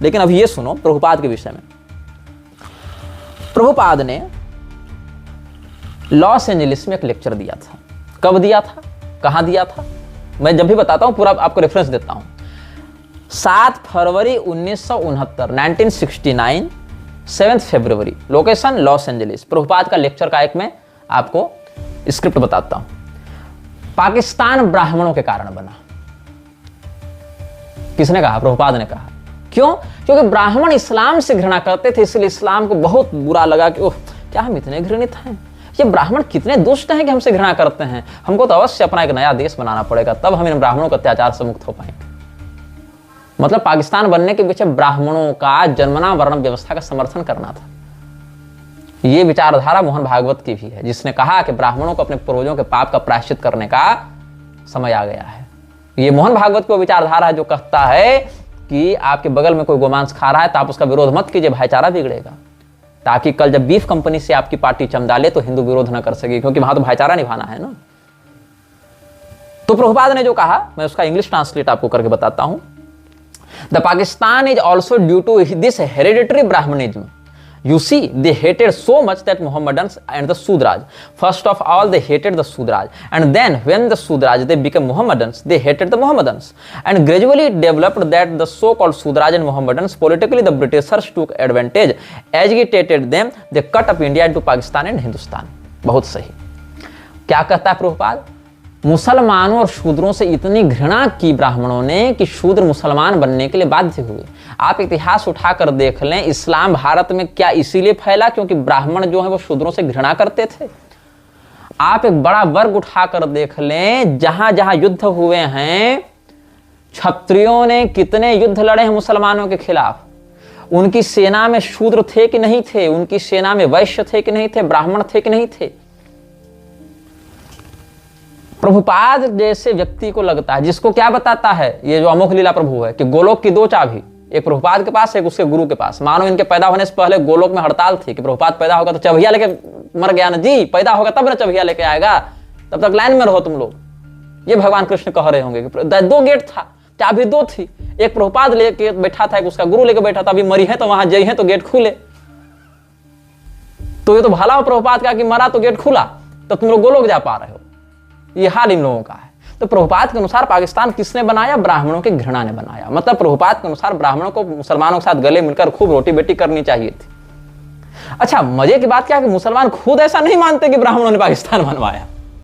लेकिन अभी ये सुनो प्रभुपाद के विषय में। प्रभुपाद ने लॉस एंजलिस में एक लेक्चर दिया था। कब दिया था, कहां दिया था, मैं जब भी बताता हूं पूरा आपको रेफरेंस देता हूं। 7 फरवरी 1969, 7 फरवरी, लोकेशन लॉस एंजलिस। प्रभुपाद का लेक्चर का एक मैं आपको स्क्रिप्ट बताता हूं। पाकिस्तान ब्राह्मणों के कारण बना। किसने कहा? प्रभुपाद ने कहा। क्यों? क्योंकि ब्राह्मण इस्लाम से घृणा करते थे, इसलिए इस्लाम को बहुत बुरा लगा कि ओह क्या हम इतने घृणित हैं, ये ब्राह्मण कितने दुष्ट हैं कि हमसे घृणा करते हैं, हमको तो अवश्य अपना एक नया देश बनाना पड़ेगा, तब हम इन ब्राह्मणों के अत्याचार से मुक्त हो पाएंगे। मतलब पाकिस्तान बनने के पीछे ब्राह्मणों का जन्मना वर्ण व्यवस्था का समर्थन करना था। यह विचारधारा मोहन भागवत की भी है, जिसने कहा कि ब्राह्मणों को अपने पूर्वजों के पाप का प्रायश्चित करने का समय आ गया है। ये मोहन भागवत को विचारधारा है जो कहता है कि आपके बगल में कोई गोमांस खा रहा है तो आप उसका विरोध मत कीजिए, भाईचारा बिगड़ेगा, ताकि कल जब बीफ कंपनी से आपकी पार्टी चमडाले तो हिंदू विरोध न कर सके, क्योंकि वहां तो भाईचारा निभाना है ना। तो प्रभुपाद ने जो कहा, मैं उसका इंग्लिश ट्रांसलेट आपको करके बताता हूं। The Pakistan is also due to this hereditary Brahminism. You see, they hated so much that Mohammedans and the Sudraj. First of all, they hated the Sudraj. And then, when the Sudraj, they became Mohammedans, they hated the Mohammedans. And gradually it developed that the so-called Sudraj and Mohammedans, politically the Britishers took advantage, agitated them, they cut up India into Pakistan and Hindustan. बहुत सही। क्या कहता है प्रभुपाद? मुसलमानों और शूद्रों से इतनी घृणा की ब्राह्मणों ने कि शूद्र मुसलमान बनने के लिए बाध्य हुए। आप इतिहास उठाकर देख लें, इस्लाम भारत में क्या इसीलिए फैला क्योंकि ब्राह्मण जो है वो शूद्रों से घृणा करते थे? आप एक बड़ा वर्ग उठाकर देख लें, जहां जहां युद्ध हुए हैं, क्षत्रियों ने कितने युद्ध लड़े हैं मुसलमानों के खिलाफ। उनकी सेना में शूद्र थे कि नहीं थे? उनकी सेना में वैश्य थे कि नहीं थे? ब्राह्मण थे कि नहीं थे? प्रभुपाद जैसे व्यक्ति को लगता है, जिसको क्या बताता है ये जो अमोघ लीला प्रभु है, कि गोलोक की 2 चाबी, एक प्रभुपाद के पास, एक उसके गुरु के पास। मानो इनके पैदा होने से पहले गोलोक में हड़ताल थी कि प्रभुपाद पैदा होगा तो चबहिया लेके मर गया ना जी, पैदा होगा तब ना चबहिया लेके आएगा, तब तक लाइन में रहो तुम लोग। ये भगवान कृष्ण कह रहे होंगे कि 2 गेट था, चाबी 2 थी, एक प्रभुपाद लेके बैठा था, एक उसका गुरु लेके बैठा था। अभी मरी है तो वहां जई है तो गेट खुले। तो ये तो भला हो प्रभुपाद का कि मरा तो गेट खुला, तो तुम लोग गोलोक जा पा रहे हो। ये हाल इन लोगों का है। तो प्रभुपाद के अनुसार पाकिस्तान किसने बनाया? ब्राह्मणों की घृणा ने बनाया। मतलब प्रभुपाद के अनुसार ब्राह्मणों को मुसलमानों के साथ गले मिलकर खूब रोटी बेटी करनी चाहिए थी। अच्छा, मजे की बात क्या है कि मुसलमान खुद ऐसा नहीं मानते कि ब्राह्मणों ने पाकिस्तान बनवाया।